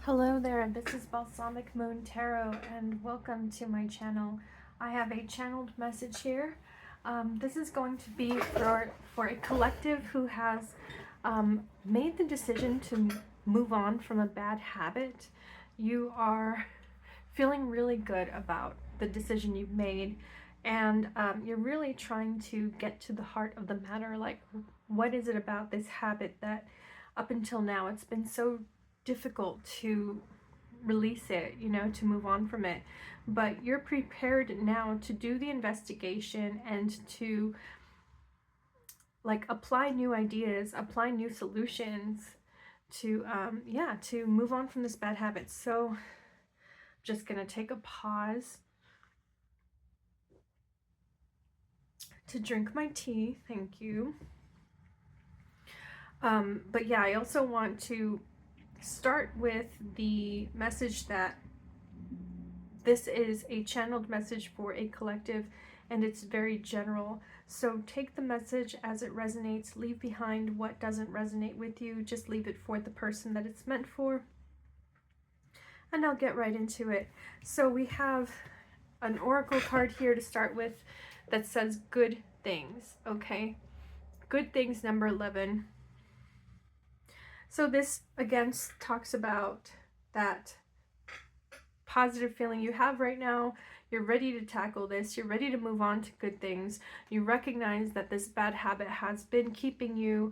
Hello there, this is Balsamic Moon Tarot and welcome to my channel. I have a channeled message here. This is going to be for a collective who has made the decision to move on from a bad habit. You are feeling really good about the decision you've made, and you're really trying to get to the heart of the matter. Like, what is it about this habit that up until now it's been so difficult to release it, to move on from it? But you're prepared now to do the investigation and to apply new ideas, apply new solutions to to move on from this bad habit. So I'm just gonna take a pause to drink my tea. Thank you. But yeah, I also want to start with the message that this is a channeled message for a collective and it's very general. So take the message as it resonates, leave behind what doesn't resonate with you, just leave it for the person that it's meant for. And I'll get right into it. So we have an oracle card here to start with that says good things, okay? Good things, number 11. So this again talks about that positive feeling you have right now. You're ready to tackle this. You're ready to move on to good things. You recognize that this bad habit has been keeping you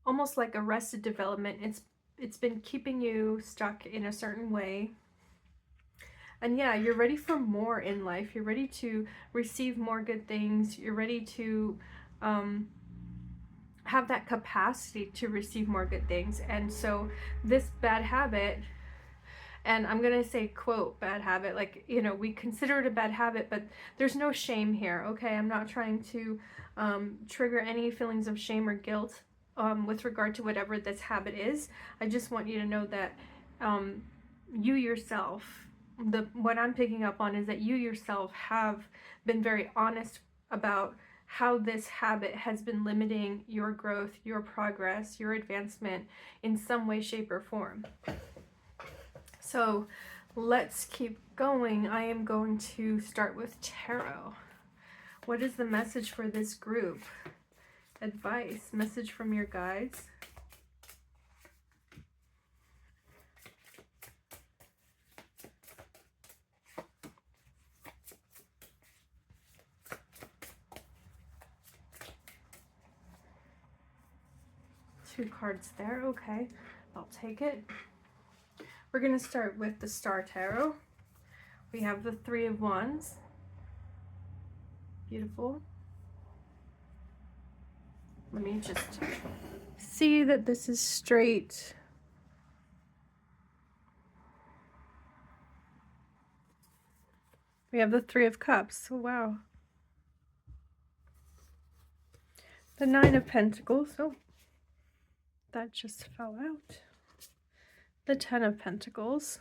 almost like arrested development. It's been keeping you stuck in a certain way. And yeah, you're ready for more in life. You're ready to receive more good things. You're ready to have that capacity to receive more good things. And so this bad habit, and I'm going to say, quote, bad habit, like, we consider it a bad habit, but there's no shame here, okay? I'm not trying to trigger any feelings of shame or guilt with regard to whatever this habit is. I just want you to know that you yourself, what I'm picking up on is that you yourself have been very honest about how this habit has been limiting your growth, your progress, your advancement in some way, shape, or form. So let's keep going. I am going to start with tarot. What is the message for this group? Advice, message from your guides. Two cards there, okay. I'll take it. We're going to start with the Star Tarot. We have the Three of Wands. Beautiful. Let me just see that this is straight. We have the Three of Cups. Oh, wow. The Nine of Pentacles. Oh, that just fell out. The Ten of Pentacles.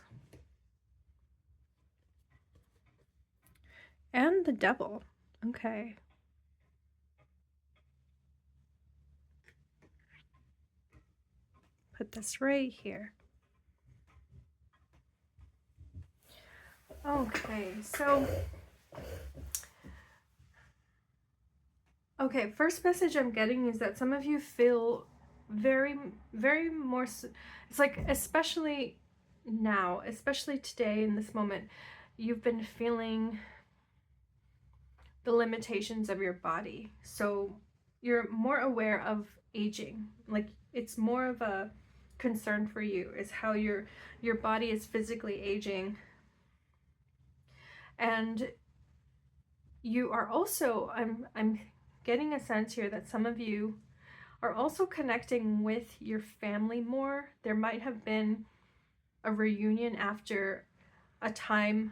And the Devil. Okay. Put this right here. Okay, so first message I'm getting is that some of you feel very more, it's like, especially now, especially today in this moment, you've been feeling the limitations of your body. So you're more aware of aging. Like, it's more of a concern for you is how your body is physically aging. And you are also, I'm getting a sense here that some of you are also connecting with your family more. There might have been a reunion after a time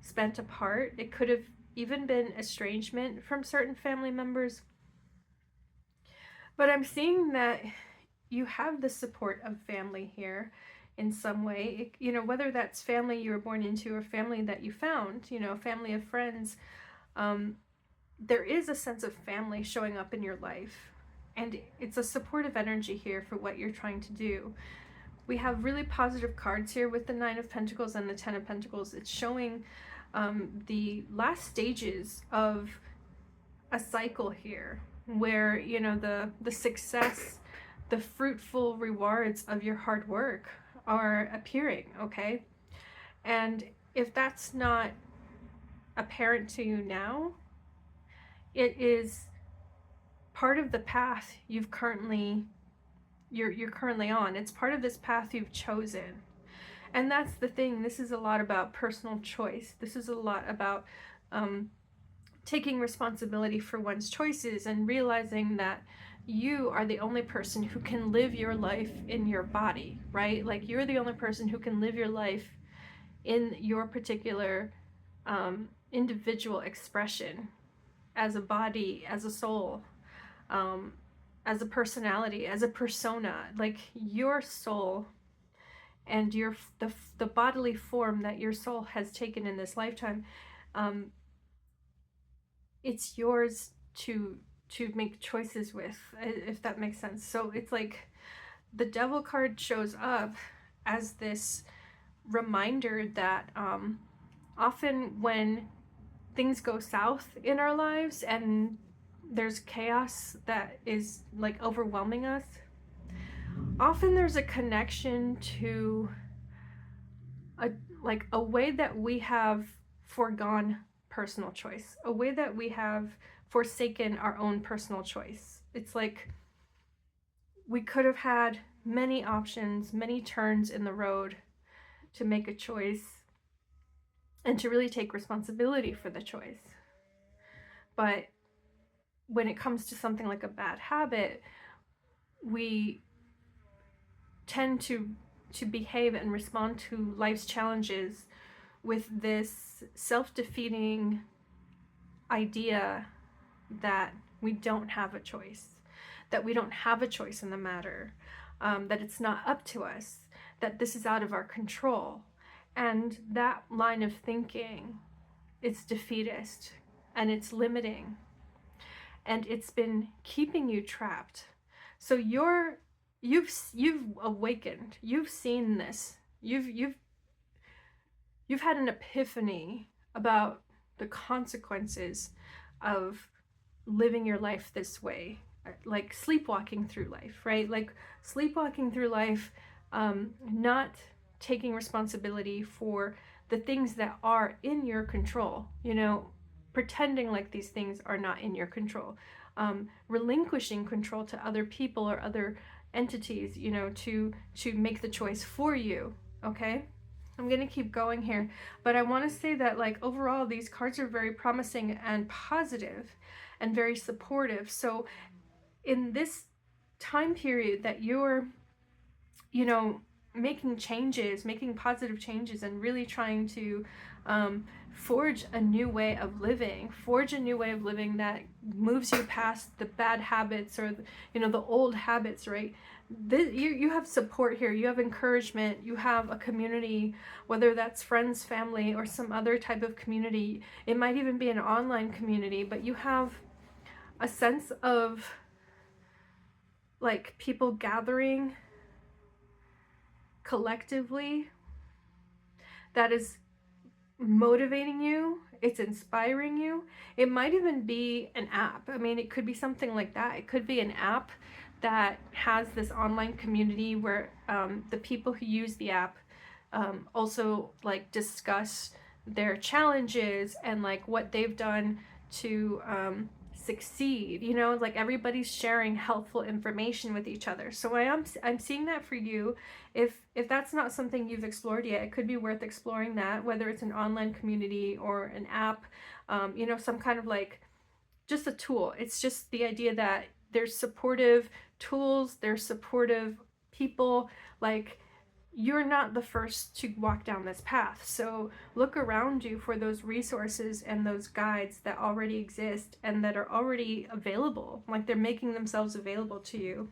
spent apart. It could have even been estrangement from certain family members. But I'm seeing that you have the support of family here in some way. Whether that's family you were born into or family that you found, family of friends, there is a sense of family showing up in your life. And it's a supportive energy here for what you're trying to do. we have really positive cards here with the Nine of Pentacles and the Ten of Pentacles. It's showing the last stages of a cycle here where, you know, the success, the fruitful rewards of your hard work are appearing, okay? And if that's not apparent to you now, it is part of the path you're currently on. It's part of this path you've chosen. And that's the thing. This is a lot about personal choice. This is a lot about taking responsibility for one's choices and realizing that you are the only person who can live your life in your body, right? Like, you're the only person who can live your life in your particular individual expression as a body, as a soul, as a personality, as a persona. Like, your soul and the bodily form that your soul has taken in this lifetime, it's yours to make choices with, if that makes sense. So it's like the Devil card shows up as this reminder that often when things go south in our lives and there's chaos that is like overwhelming us, often there's a connection to a way that we have foregone personal choice, a way that we have forsaken our own personal choice. It's like we could have had many options, many turns in the road to make a choice and to really take responsibility for the choice. But when it comes to something like a bad habit, we tend to behave and respond to life's challenges with this self-defeating idea that we don't have a choice, that we don't have a choice in the matter, that it's not up to us, that this is out of our control. And that line of thinking is defeatist, and it's limiting, and it's been keeping you trapped. So you've awakened, you've seen this, you've had an epiphany about the consequences of living your life this way, like sleepwalking through life, right? Like sleepwalking through life, not taking responsibility for the things that are in your control, you know, pretending like these things are not in your control, relinquishing control to other people or other entities, you know, to make the choice for you, okay? I'm gonna keep going here, but I want to say that, like, overall these cards are very promising and positive and very supportive. So in this time period that you're, you know, making changes, making positive changes, and really trying to forge a new way of living, that moves you past the bad habits or, you know, the old habits, right? You have support here, you have encouragement, you have a community, whether that's friends, family, or some other type of community. It might even be an online community, but you have a sense of like people gathering collectively that is motivating you, it's inspiring you. It might even be an app. I mean, it could be something like that. It could be an app that has this online community where the people who use the app also like discuss their challenges and like what they've done to succeed, you know, like everybody's sharing helpful information with each other. So I'm seeing that for you. If that's not something you've explored yet, it could be worth exploring that, whether it's an online community or an app, you know, some kind of like just a tool. It's just the idea that there's supportive tools, there's supportive people. Like, you're not the first to walk down this path. So look around you for those resources and those guides that already exist and that are already available. Like, they're making themselves available to you.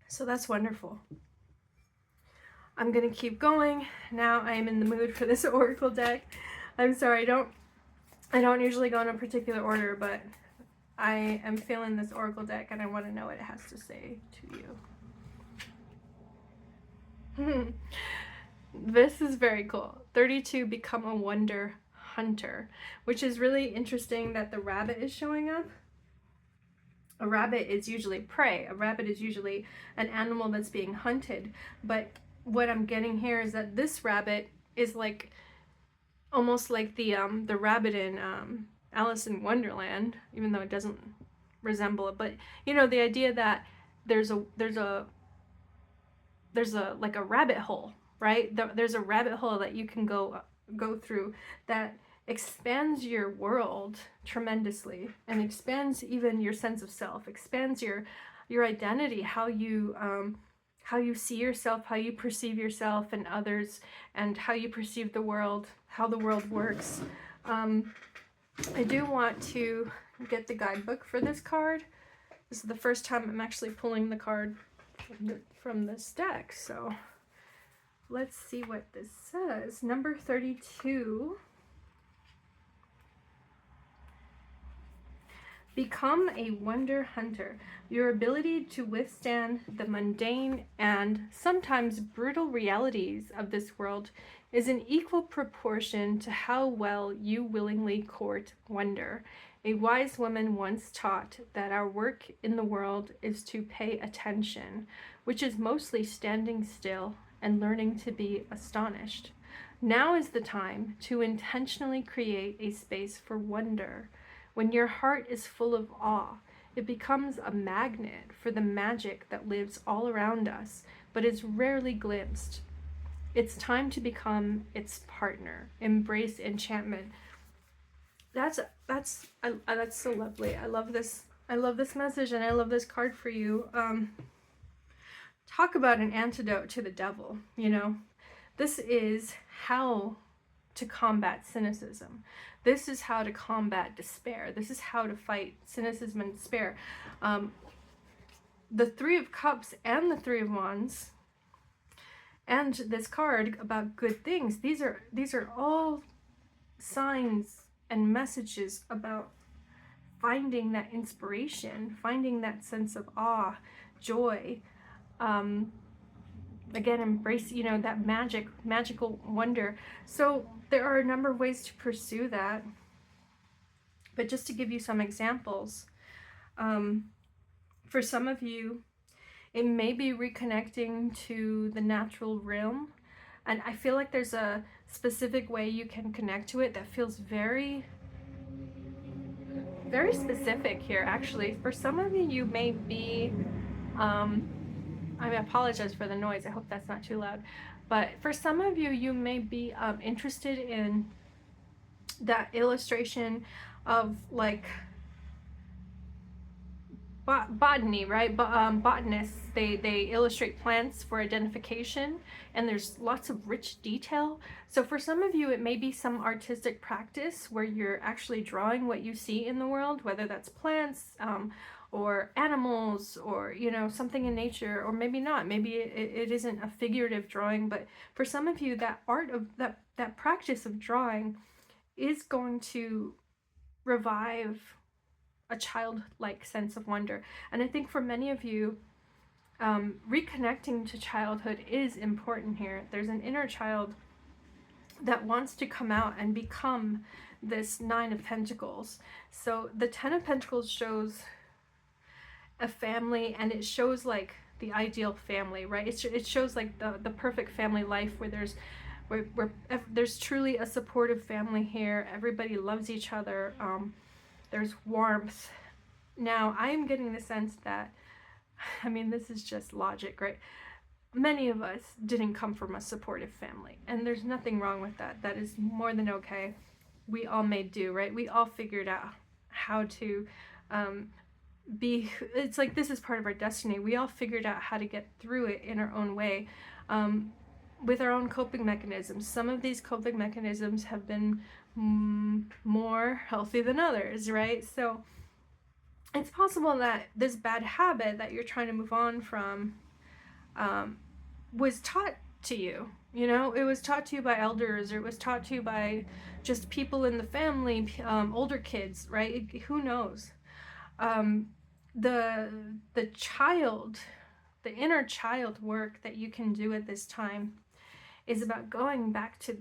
So that's wonderful. I'm gonna keep going. Now I'm in the mood for this oracle deck. I'm sorry, I don't usually go in a particular order, but I am feeling this oracle deck and I want to know what it has to say to you. This is very cool. 32, become a wonder hunter, which is really interesting that the rabbit is showing up. A rabbit is usually prey. A rabbit is usually an animal that's being hunted. But what I'm getting here is that this rabbit is like almost like the rabbit in Alice in Wonderland, even though it doesn't resemble it. But you know, the idea that there's a like a rabbit hole, right? There's a rabbit hole that you can go through that expands your world tremendously, and expands even your sense of self, expands your identity, how you see yourself, how you perceive yourself and others, and how you perceive the world, how the world works. I do want to get the guidebook for this card. This is the first time I'm actually pulling the card from this deck, so let's see what this says. Number 32. Become a wonder hunter. Your ability to withstand the mundane and sometimes brutal realities of this world is in equal proportion to how well you willingly court wonder. A wise woman once taught that our work in the world is to pay attention, which is mostly standing still and learning to be astonished. Now is the time to intentionally create a space for wonder. When your heart is full of awe, it becomes a magnet for the magic that lives all around us, but is rarely glimpsed. It's time to become its partner. Embrace enchantment. That's so lovely. I love this. I love this message, and I love this card for you. Talk about an antidote to the devil. You know, this is how to combat cynicism. This is how to combat despair. This is how to fight cynicism and despair. The Three of Cups and the Three of Wands, and this card about good things. These are all signs and messages about finding that inspiration, finding that sense of awe, joy. Again, embrace, you know, that magical wonder. So there are a number of ways to pursue that. But just to give you some examples, for some of you, it may be reconnecting to the natural realm. And I feel like there's a specific way you can connect to it that feels very, very specific here, actually. For some of you, you may be, I apologize for the noise. I hope that's not too loud. But for some of you, you may be interested in that illustration of like botany, right? Botanists, they illustrate plants for identification, and there's lots of rich detail. So for some of you, it may be some artistic practice where you're actually drawing what you see in the world, whether that's plants, or animals, or, you know, something in nature, or maybe not. Maybe it isn't a figurative drawing, but for some of you, that art of that practice of drawing is going to revive a childlike sense of wonder. And I think for many of you, reconnecting to childhood is important here. There's an inner child that wants to come out and become this Nine of Pentacles. So the Ten of Pentacles shows a family, and it shows like the ideal family, right? It shows like the perfect family life where there's truly a supportive family here. Everybody loves each other. There's warmth. Now, I am getting the sense that, I mean, this is just logic, right? Many of us didn't come from a supportive family, and there's nothing wrong with that. That is more than okay. We all made do, right? We all figured out how to be, it's like this is part of our destiny. We all figured out how to get through it in our own way, with our own coping mechanisms. Some of these coping mechanisms have been more healthy than others, right? So it's possible that this bad habit that you're trying to move on from was taught to you. You know, it was taught to you by elders, or it was taught to you by just people in the family, older kids, right? Who knows? The child, the inner child work that you can do at this time is about going back to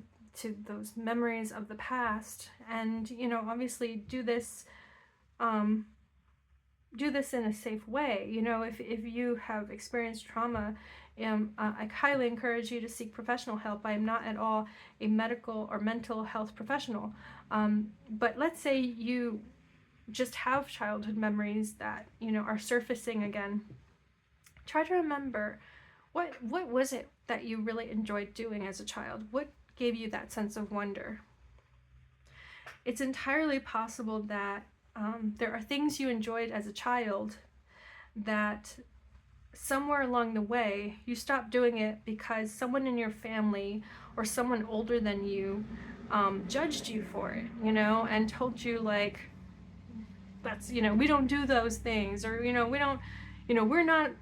those memories of the past, and obviously do this in a safe way. If you have experienced trauma, I highly encourage you to seek professional help. I am not at all a medical or mental health professional, but let's say you just have childhood memories that are surfacing again. Try to remember what was it that you really enjoyed doing as a child. What gave you that sense of wonder? It's entirely possible that there are things you enjoyed as a child that somewhere along the way you stopped doing it because someone in your family or someone older than you judged you for it, and told you, like, that's, we don't do those things, or we don't, we're not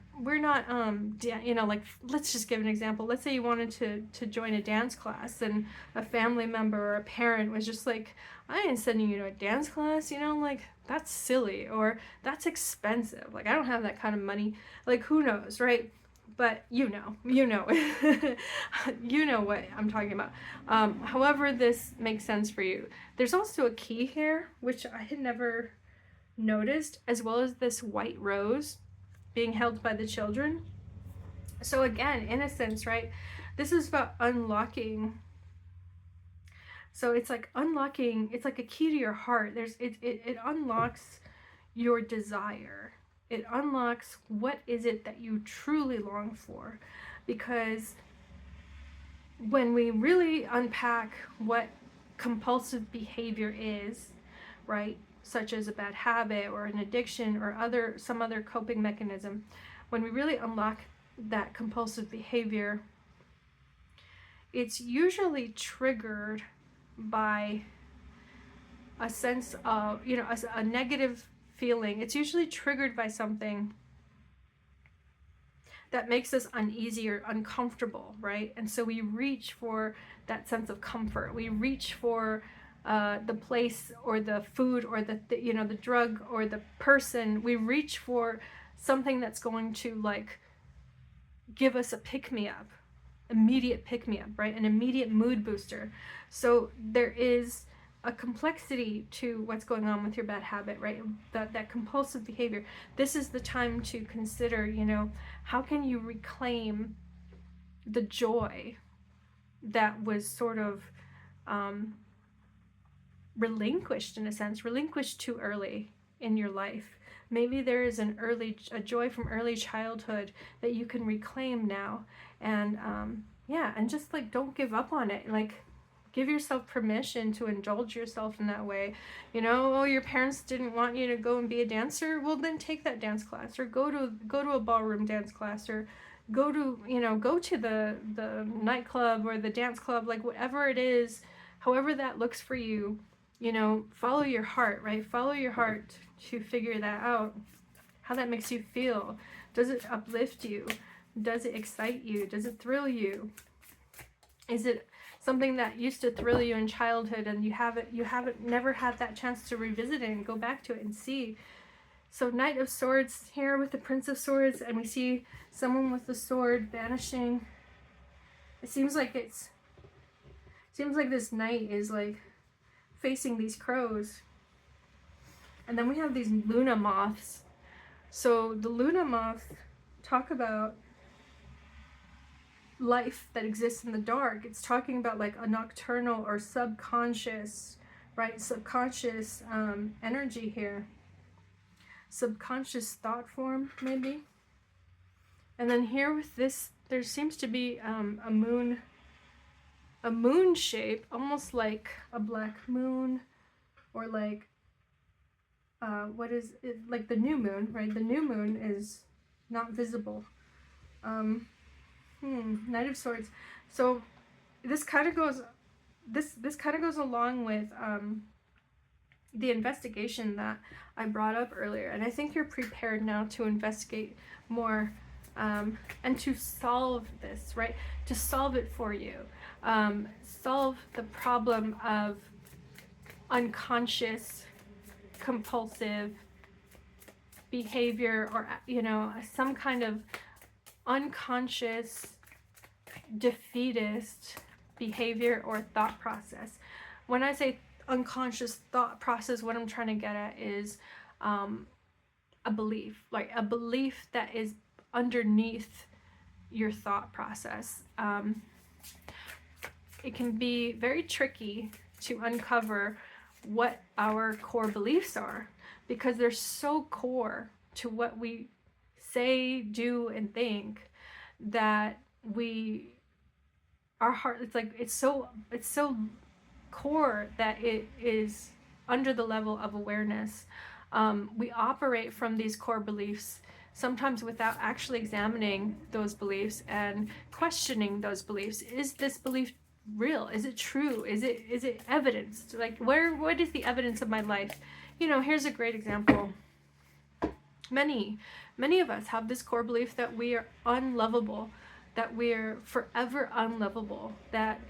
like, let's just give an example. Let's say you wanted to join a dance class, and a family member or a parent was just like, I ain't sending you to a dance class, like, that's silly, or that's expensive, like, I don't have that kind of money, like, who knows, right? But you know you know what I'm talking about. However this makes sense for you. There's also a key here, which I had never noticed, as well as this white rose being held by the children. So again, innocence, right? This is about unlocking. So it's like unlocking, it's like a key to your heart. It unlocks your desire. It unlocks what is it that you truly long for. Because when we really unpack what compulsive behavior is, right, such as a bad habit or an addiction or some other coping mechanism, when we really unlock that compulsive behavior, it's usually triggered by a sense of, a negative feeling. It's usually triggered by something that makes us uneasy or uncomfortable, right? And so we reach for that sense of comfort. We reach for the place or the food or the drug or the person. We reach for something that's going to, like, give us a pick-me-up, immediate pick-me-up, right? An immediate mood booster. So there is a complexity to what's going on with your bad habit, right? That compulsive behavior. This is the time to consider, how can you reclaim the joy that was sort of relinquished, in a sense, relinquished too early in your life. Maybe there is a joy from early childhood that you can reclaim now, and and just, like, don't give up on it. Like, give yourself permission to indulge yourself in that way. Oh, your parents didn't want you to go and be a dancer? Well, then take that dance class, or go to a ballroom dance class, or go to the nightclub or the dance club, like, whatever it is, however that looks for you. Follow your heart, right? Follow your heart to figure that out, how that makes you feel. Does it uplift you? Does it excite you? Does it thrill you? Is it something that used to thrill you in childhood and you haven't never had that chance to revisit it and go back to it and see? So Knight of Swords here with the Prince of Swords, and we see someone with the sword vanishing. It seems like this knight is, like, facing these crows. And then we have these Luna moths. So the Luna moths talk about life that exists in the dark. It's talking about, like, a nocturnal or subconscious, right? Subconscious energy here. Subconscious thought form, maybe. And then here with this, there seems to be a moon shape, almost like a black moon, or like what is it, like the new moon, right? The new moon is not visible. Knight of Swords. So this kind of goes along with the investigation that I brought up earlier, and I think you're prepared now to investigate more and to solve this, right? To solve it for you. Solve the problem of unconscious, compulsive behavior, or, you know, some kind of unconscious defeatist behavior or thought process. When I say unconscious thought process, what I'm trying to get at is a belief, like a belief that is underneath your thought process. It can be very tricky to uncover what our core beliefs are, because they're so core to what we say, do, and think, that our heart, it's so core that it is under the level of awareness. We operate from these core beliefs sometimes without actually examining those beliefs and questioning those beliefs. Is this belief real? Is it true? Is it evidenced? Like, what is the evidence of my life? You know, here's a great example. Many of us have this core belief that we are unlovable, that we're forever unlovable, that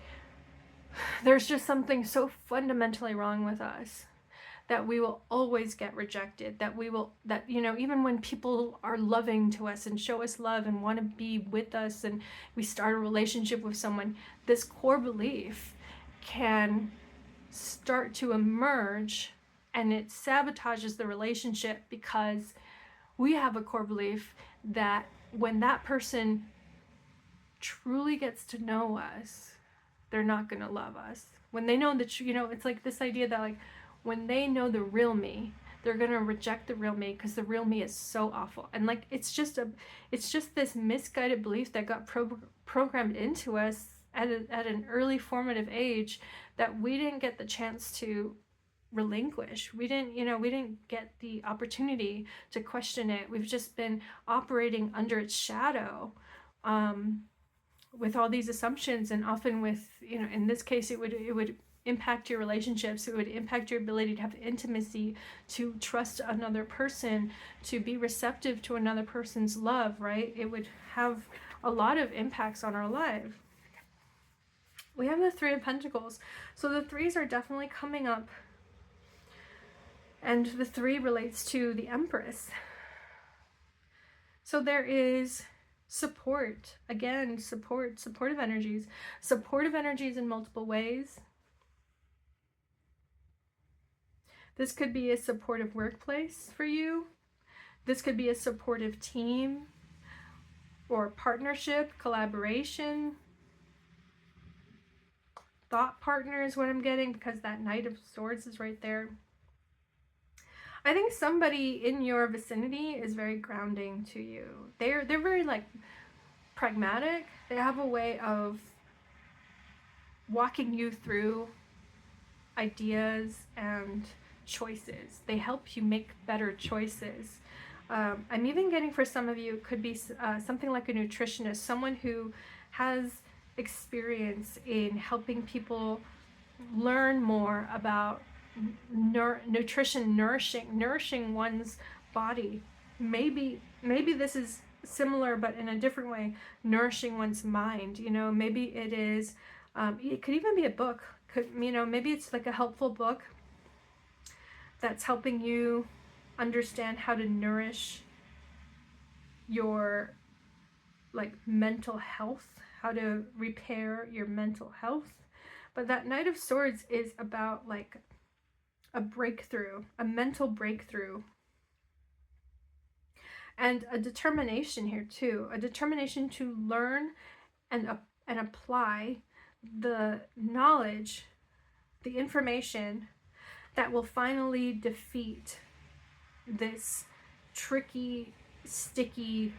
there's just something so fundamentally wrong with us, that we will always get rejected, that you know, even when people are loving to us and show us love and want to be with us, and we start a relationship with someone, this core belief can start to emerge, and it sabotages the relationship, because we have a core belief that when that person truly gets to know us, they're not going to love us. When they know that, you know, it's like this idea that, like, when they know the real me, they're going to reject the real me, because the real me is so awful. And like, it's just this misguided belief that got programmed into us at an early formative age, that we didn't get the chance to relinquish. We didn't get the opportunity to question it. We've just been operating under its shadow, with all these assumptions, and often with, you know, in this case, it would impact your relationships. It would impact your ability to have intimacy, to trust another person, to be receptive to another person's love, right? It would have a lot of impacts on our life. We have the Three of Pentacles. So the threes are definitely coming up. And the 3 relates to the Empress. So there is support. Again, supportive energies. Supportive energies in multiple ways. This could be a supportive workplace for you. This could be a supportive team or partnership, collaboration. Thought partner is what I'm getting, because that Knight of Swords is right there. I think somebody in your vicinity is very grounding to you. They're very, like, pragmatic. They have a way of walking you through ideas and choices. They help you make better choices. I'm even getting, for some of you, it could be something like a nutritionist, someone who has experience in helping people learn more about nutrition, nourishing one's body. Maybe this is similar, but in a different way, nourishing one's mind. You know, maybe it is, it could even be a book. You know, maybe it's like a helpful book that's helping you understand how to nourish your, like, mental health, how to repair your mental health. But that Knight of Swords is about, like, a breakthrough, a mental breakthrough, and a determination here too, a determination to learn and apply the knowledge, the information that will finally defeat this tricky, sticky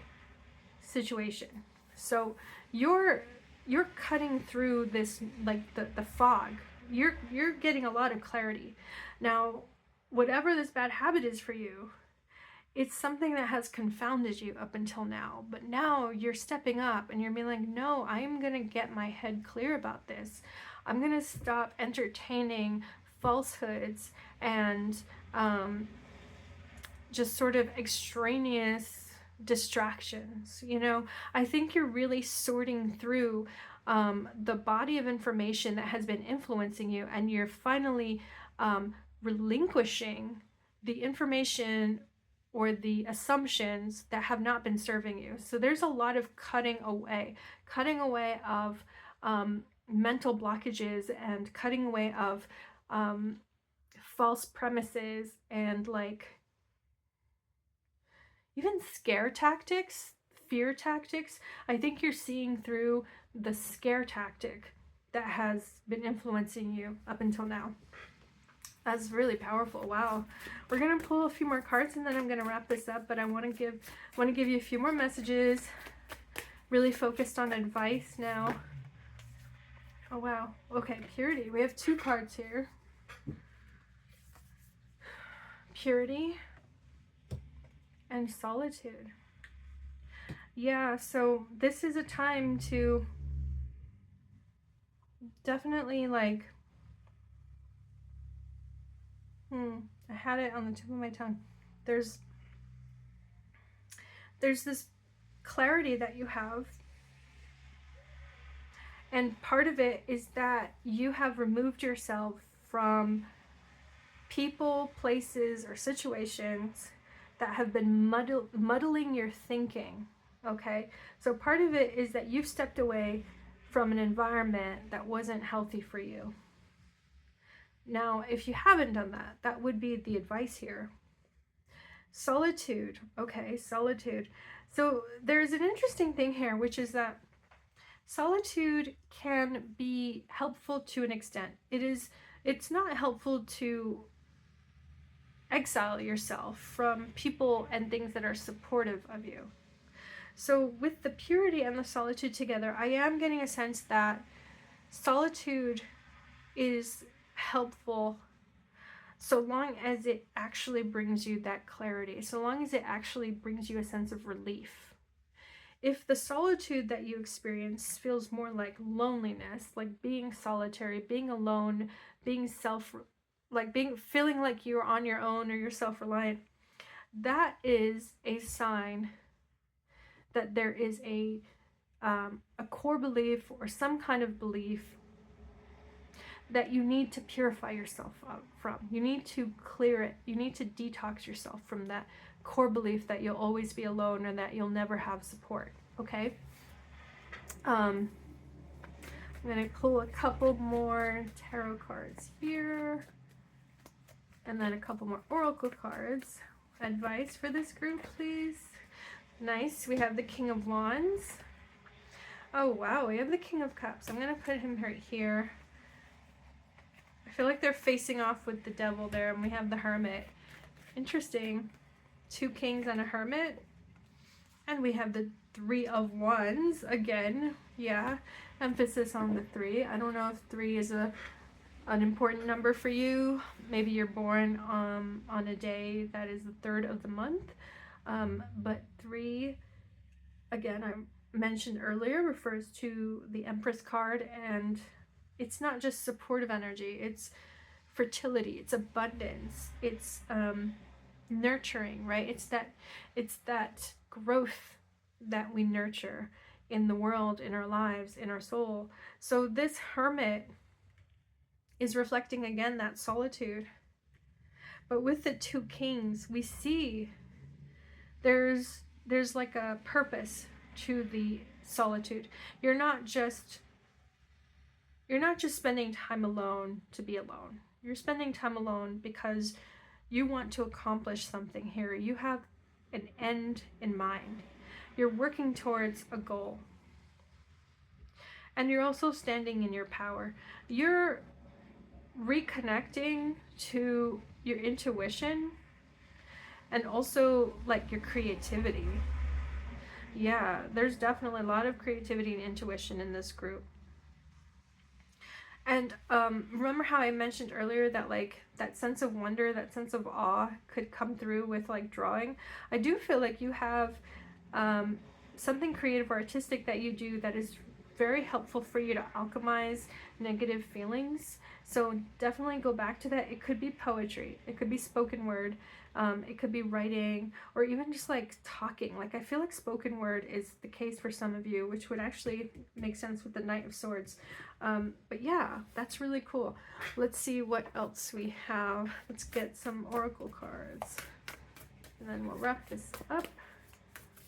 situation. So you're cutting through this, like, the fog. You're getting a lot of clarity. Now, whatever this bad habit is for you, it's something that has confounded you up until now. But now you're stepping up and you're being like, no, I'm going to get my head clear about this. I'm going to stop entertaining falsehoods and just sort of extraneous distractions. You know, I think you're really sorting through the body of information that has been influencing you, and you're finally relinquishing the information or the assumptions that have not been serving you. So there's a lot of cutting away of mental blockages, and cutting away of false premises, and like even scare tactics, fear tactics. I think you're seeing through the scare tactic that has been influencing you up until now. That's really powerful. Wow. We're gonna pull a few more cards and then I'm gonna wrap this up, but I want to give you a few more messages. Really focused on advice now. Oh wow. Okay, purity. We have 2 cards here. Purity and solitude. Yeah, so this is a time to definitely like I had it on the tip of my tongue. There's this clarity that you have, and part of it is that you have removed yourself from people, places, or situations that have been muddling your thinking. Okay, so part of it is that you've stepped away from an environment that wasn't healthy for you. Now, if you haven't done that, that would be the advice here. Solitude. Okay, solitude. So there's an interesting thing here, which is that solitude can be helpful to an extent. It's not helpful to exile yourself from people and things that are supportive of you. So with the purity and the solitude together, I am getting a sense that solitude is helpful so long as it actually brings you that clarity, so long as it actually brings you a sense of relief. If the solitude that you experience feels more like loneliness, like being solitary, being alone, being feeling like you're on your own or you're self-reliant, that is a sign that there is a core belief or some kind of belief that you need to purify yourself from. You need to clear it. You need to detox yourself from that core belief that you'll always be alone and that you'll never have support. Okay? I'm going to pull a couple more tarot cards here, and then a couple more oracle cards. Advice for this group, please. Nice. We have the King of Wands. Oh, wow. We have the King of Cups. I'm going to put him right here. I feel like they're facing off with the Devil there, and we have the Hermit. Interesting. 2 kings and a hermit. And we have the 3 of Wands again. Yeah. Emphasis on the 3. I don't know if 3 is an important number for you. Maybe you're born on a day that is the 3rd of the month. But 3, again, I mentioned earlier, refers to the Empress card, and it's not just supportive energy, it's fertility, it's abundance, it's nurturing, right? It's that growth that we nurture in the world, in our lives, in our soul. So this Hermit is reflecting again that solitude. But with the 2 kings, we see there's like a purpose to the solitude. You're not just spending time alone to be alone. You're spending time alone because you want to accomplish something here. You have an end in mind. You're working towards a goal. And you're also standing in your power. You're reconnecting to your intuition and also like your creativity. Yeah, there's definitely a lot of creativity and intuition in this group. And remember how I mentioned earlier that like that sense of wonder, that sense of awe could come through with like drawing? I do feel like you have something creative or artistic that you do that is very helpful for you to alchemize negative feelings. So definitely go back to that. It could be poetry, it could be spoken word, it could be writing, or even just like talking. Like I feel like spoken word is the case for some of you, which would actually make sense with the Knight of Swords. But yeah, that's really cool. Let's see what else we have. Let's get some oracle cards. And then we'll wrap this up.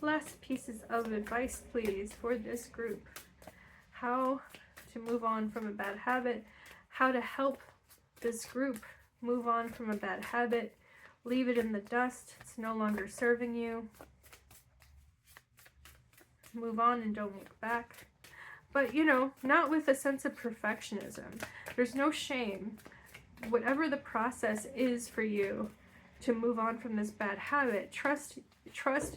Last pieces of advice, please, for this group. How to move on from a bad habit. How to help this group move on from a bad habit. Leave it in the dust. It's no longer serving you. Move on and don't look back. But, you know, not with a sense of perfectionism. There's no shame. Whatever the process is for you to move on from this bad habit, trust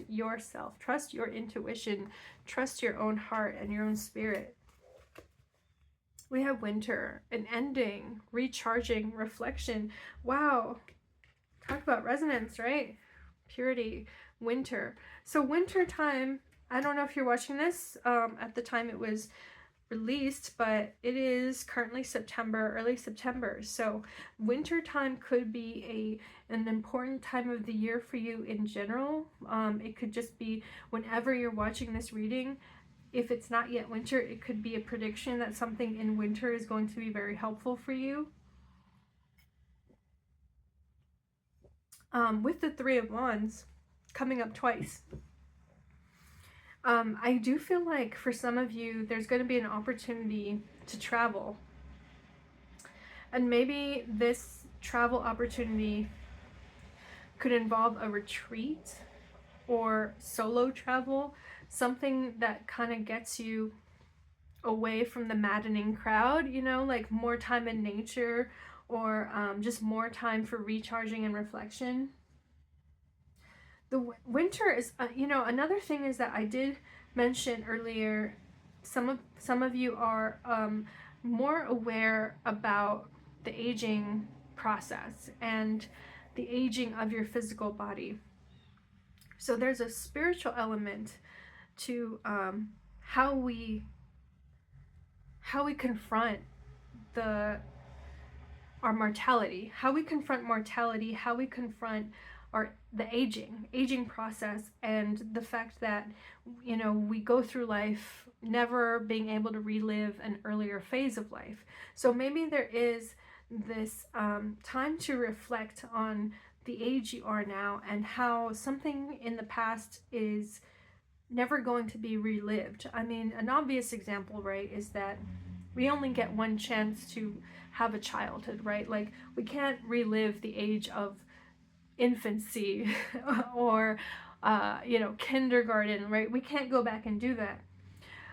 yourself. Trust your intuition. Trust your own heart and your own spirit. We have winter, an ending, recharging, reflection. Wow. Talk about resonance, right? Purity, winter. So winter time, I don't know if you're watching this at the time it was released, but it is currently September, early September. So winter time could be an important time of the year for you in general. It could just be whenever you're watching this reading. If it's not yet winter, it could be a prediction that something in winter is going to be very helpful for you. With the Three of Wands coming up twice, I do feel like for some of you, there's going to be an opportunity to travel. And maybe this travel opportunity could involve a retreat or solo travel, something that kind of gets you away from the maddening crowd, you know, like more time in nature, or just more time for recharging and reflection. The winter is, you know, another thing is that I did mention earlier, some of you are more aware about the aging process and the aging of your physical body. So there's a spiritual element to how we confront our mortality, how we confront mortality, how we confront the aging process, and the fact that, you know, we go through life never being able to relive an earlier phase of life. So maybe there is this time to reflect on the age you are now and how something in the past is never going to be relived. I mean, an obvious example, right, is that we only get one chance to have a childhood, right? Like, we can't relive the age of infancy or you know, kindergarten, right? We can't go back and do that.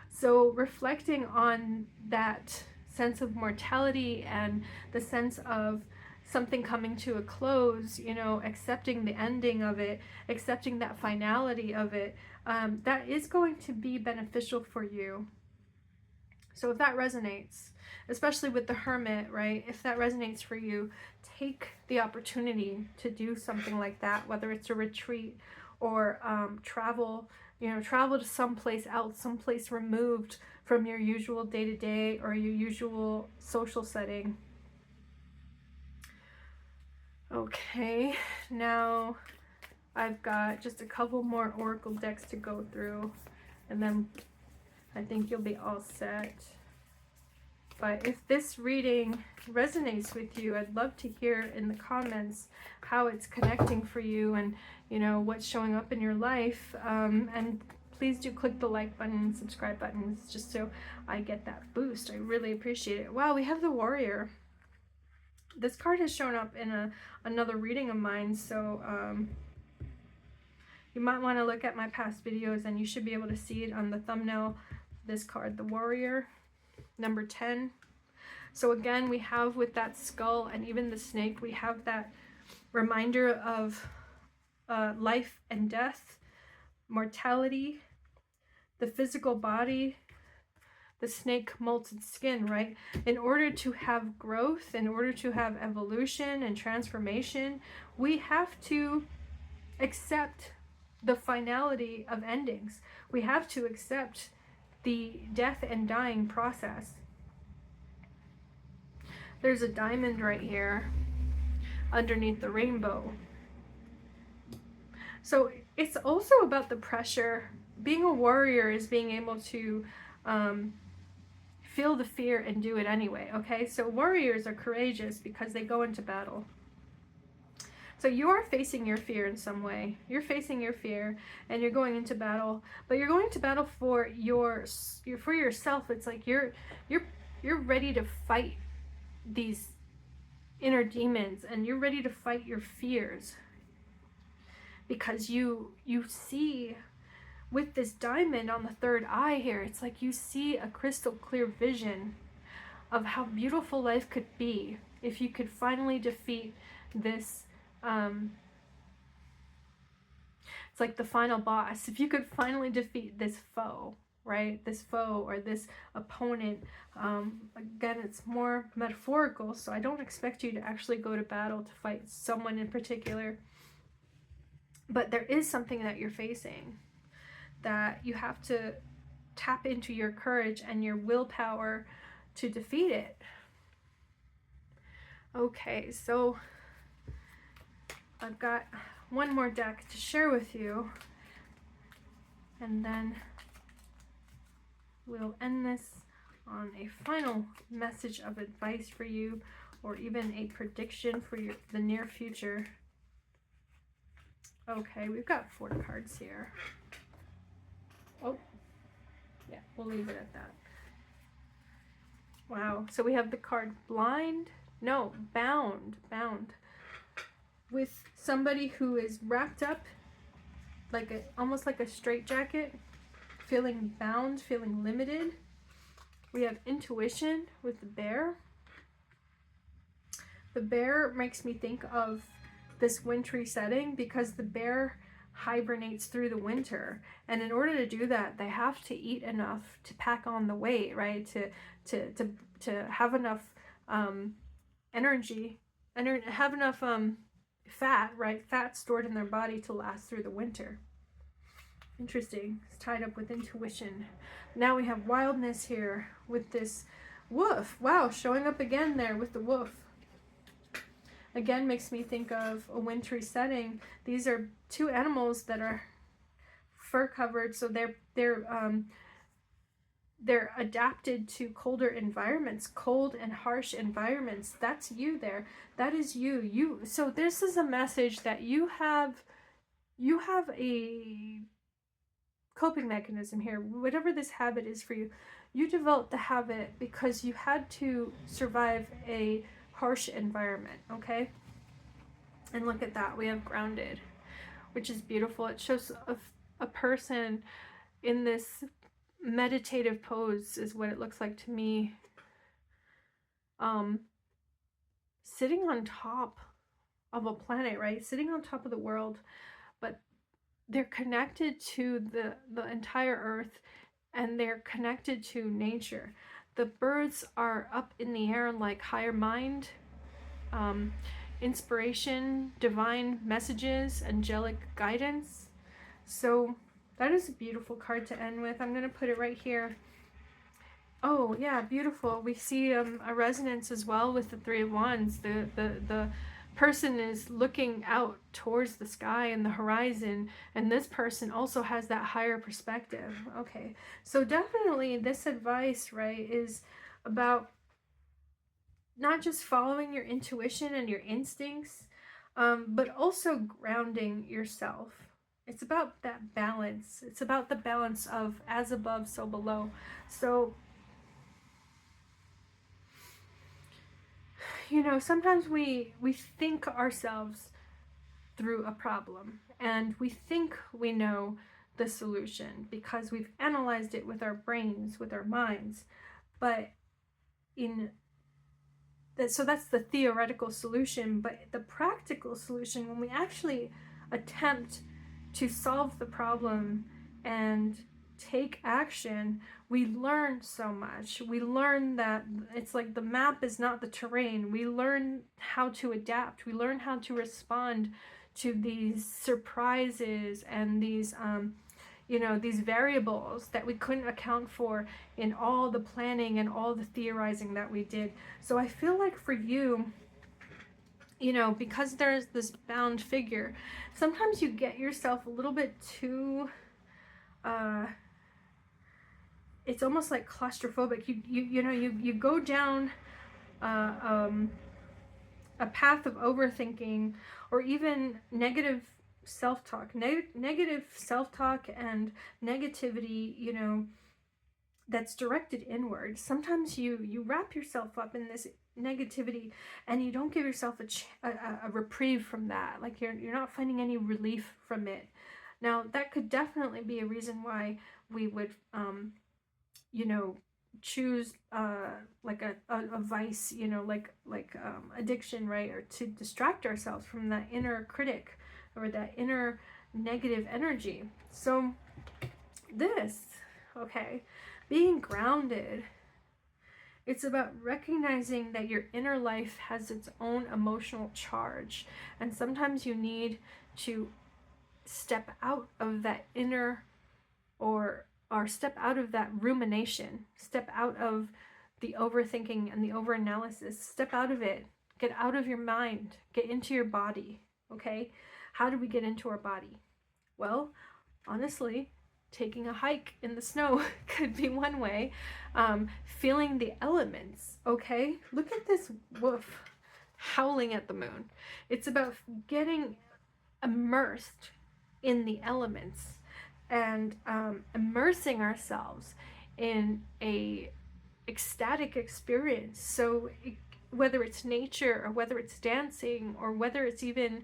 So reflecting on that sense of mortality and the sense of something coming to a close, you know, accepting the ending of it, accepting that finality of it, that is going to be beneficial for you. So if that resonates, especially with the Hermit, right? If that resonates for you, take the opportunity to do something like that, whether it's a retreat or travel, you know, travel to someplace else, someplace removed from your usual day-to-day or your usual social setting. Okay, now I've got just a couple more oracle decks to go through, and then I think you'll be all set. But if this reading resonates with you, I'd love to hear in the comments how it's connecting for you, and, you know, what's showing up in your life. And please do click the like button and subscribe buttons just so I get that boost. I really appreciate it. Wow, we have the Warrior. This card has shown up in another reading of mine, so you might want to look at my past videos and you should be able to see it on the thumbnail. This card, the Warrior, number 10. So again, we have with that skull and even the snake, we have that reminder of life and death, mortality, the physical body, the snake molted skin, right? In order to have growth, in order to have evolution and transformation, we have to accept the finality of endings. We have to accept the death and dying process. There's a diamond right here underneath the rainbow. So it's also about the pressure. Being a warrior is being able to feel the fear and do it anyway, okay? So warriors are courageous because they go into battle. So you are facing your fear in some way. You're facing your fear and you're going into battle, but you're going to battle for for yourself. It's like you're ready to fight these inner demons, and you're ready to fight your fears, because you see with this diamond on the third eye here, it's like you see a crystal clear vision of how beautiful life could be if you could finally defeat this it's like the final boss. If you could finally defeat this foe, right? This foe or this opponent. Again, it's more metaphorical, so I don't expect you to actually go to battle to fight someone in particular. But there is something that you're facing that you have to tap into your courage and your willpower to defeat it. Okay, so I've got one more deck to share with you, and then we'll end this on a final message of advice for you, or even a prediction for the near future. Okay, we've got 4 cards here. Oh, yeah, we'll leave it at that. Wow, so we have the card bound, with somebody who is wrapped up like almost like a straitjacket, feeling bound, feeling limited. We have intuition with the bear. The bear makes me think of this wintry setting, because the bear hibernates through the winter, and in order to do that, they have to eat enough to pack on the weight, right? To have enough energy and have enough fat, right? Fat stored in their body to last through the winter. Interesting. It's tied up with intuition. Now we have wildness here with this wolf. Wow, showing up again there with the wolf. Again, makes me think of a wintry setting. These are 2 animals that are fur covered, so they're adapted to colder environments, cold and harsh environments. That's you there. That is you. So this is a message that you have a coping mechanism here. Whatever this habit is for you, you developed the habit because you had to survive a harsh environment, okay? And look at that. We have grounded, which is beautiful. It shows a person in this meditative pose, is what it looks like to me, sitting on top of a planet, right? Sitting on top of the world, but they're connected to the entire earth, and they're connected to nature. The birds are up in the air like higher mind, inspiration, divine messages, angelic guidance. So that is a beautiful card to end with. I'm going to put it right here. Oh, yeah, beautiful. We see a resonance as well with the 3 of Wands. The person is looking out towards the sky and the horizon, and this person also has that higher perspective. Okay, so definitely this advice, right, is about not just following your intuition and your instincts, but also grounding yourself. It's about that balance. It's about the balance of as above, so below. So, you know, sometimes we think ourselves through a problem, and we think we know the solution because we've analyzed it with our brains, with our minds. But so that's the theoretical solution, but the practical solution, when we actually attempt to solve the problem and take action, we learn so much. We learn that it's like the map is not the terrain. We learn how to adapt. We learn how to respond to these surprises and these these variables that we couldn't account for in all the planning and all the theorizing that we did. So I feel like for you, because there's this bound figure, sometimes you get yourself a little bit too, it's almost like claustrophobic. You go down a path of overthinking, or even negative self-talk. Negative self-talk and negativity, you know, that's directed inward. Sometimes you wrap yourself up in this negativity and you don't give yourself a reprieve from that. Like you're not finding any relief from it. Now that could definitely be a reason why we would you know, choose like a vice, you know, like addiction, right? Or to distract ourselves from that inner critic or that inner negative energy. So this, okay, being grounded, it's about recognizing that your inner life has its own emotional charge, and sometimes you need to step out of that inner, or step out of that rumination, step out of the overthinking and the overanalysis, step out of it, get out of your mind, get into your body. Okay, how do we get into our body? Well, honestly, taking a hike in the snow could be one way. Feeling the elements. Okay, look at this wolf howling at the moon. It's about getting immersed in the elements and immersing ourselves in a ecstatic experience. So whether it's nature, or whether it's dancing, or whether it's even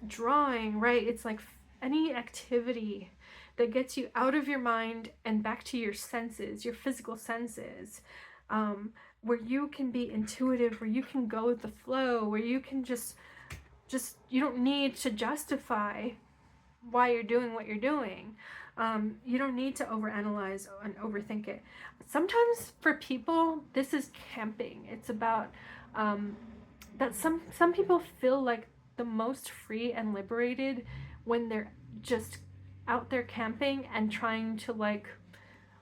drawing, right? It's like any activity that gets you out of your mind and back to your senses, your physical senses, where you can be intuitive, where you can go with the flow, where you can just you don't need to justify why you're doing what you're doing. You don't need to overanalyze and overthink it. Sometimes for people, this is camping. It's about that some people feel like the most free and liberated when they're just out there camping and trying to like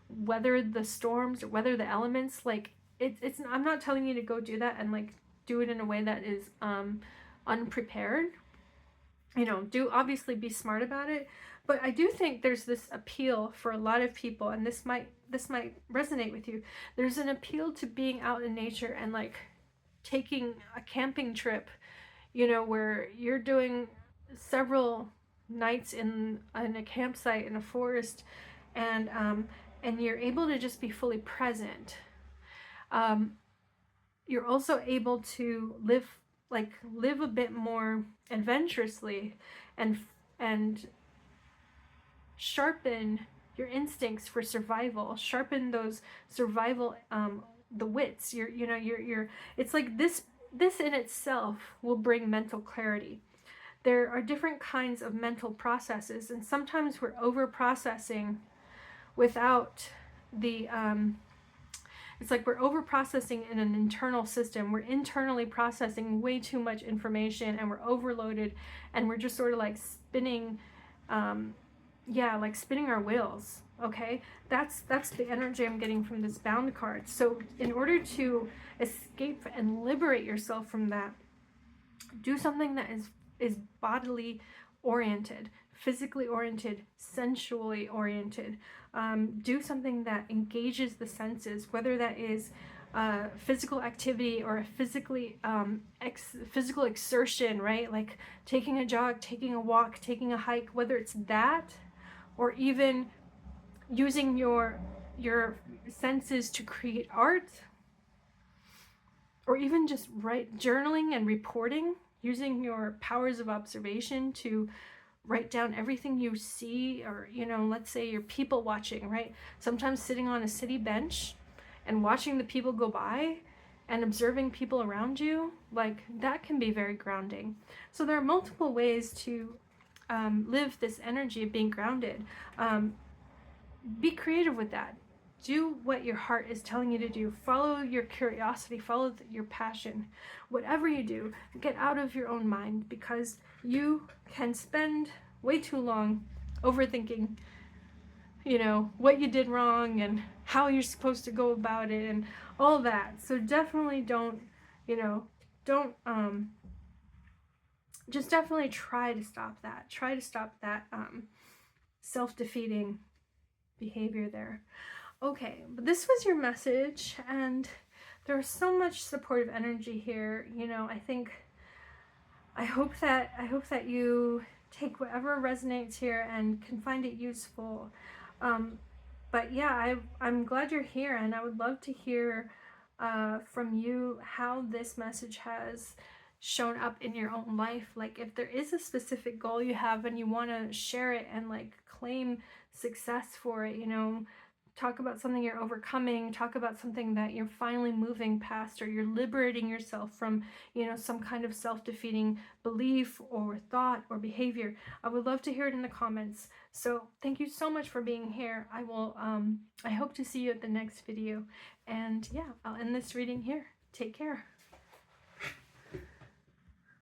weather the storms or weather the elements. Like it's I'm not telling you to go do that and like do it in a way that is unprepared. You know, do obviously be smart about it, but I do think there's this appeal for a lot of people, and this might resonate with you. There's an appeal to being out in nature and like taking a camping trip, you know, where you're doing several nights in a campsite in a forest, and you're able to just be fully present. You're also able to live a bit more adventurously and sharpen your instincts for survival, sharpen those survival the wits. You're it's like this in itself will bring mental clarity. There are different kinds of mental processes, and sometimes we're over processing without the it's like we're over processing in an internal system. We're internally processing way too much information, and we're overloaded, and we're just sort of like spinning like spinning our wheels. Okay, that's the energy I'm getting from this bound card. So in order to escape and liberate yourself from that, do something that is bodily oriented, physically oriented, sensually oriented. Do something that engages the senses, whether that is physical activity or a physical exertion, right? Like taking a jog, taking a walk, taking a hike, whether it's that, or even using your senses to create art, or even just journaling and reporting, using your powers of observation to write down everything you see. Or, you know, let's say you're people watching, right? Sometimes sitting on a city bench and watching the people go by and observing people around you, like that can be very grounding. So there are multiple ways to live this energy of being grounded. Be creative with that. Do what your heart is telling you to do. Follow your curiosity, follow your passion. Whatever you do, get out of your own mind, because you can spend way too long overthinking, you know, what you did wrong and how you're supposed to go about it and all that. So definitely don't just definitely try to stop that. Try to stop that self-defeating behavior there. Okay, but this was your message, and There's so much supportive energy here. You know, I hope that you take whatever resonates here and can find it useful. But yeah, I'm glad you're here, and I would love to hear from you how this message has shown up in your own life. Like, if there is a specific goal you have and you want to share it and like claim success for it, you know, talk about something you're overcoming, talk about something that you're finally moving past, or you're liberating yourself from, you know, some kind of self-defeating belief or thought or behavior. I would love to hear it in the comments. So thank you so much for being here. I hope to see you at the next video. And yeah, I'll end this reading here. Take care.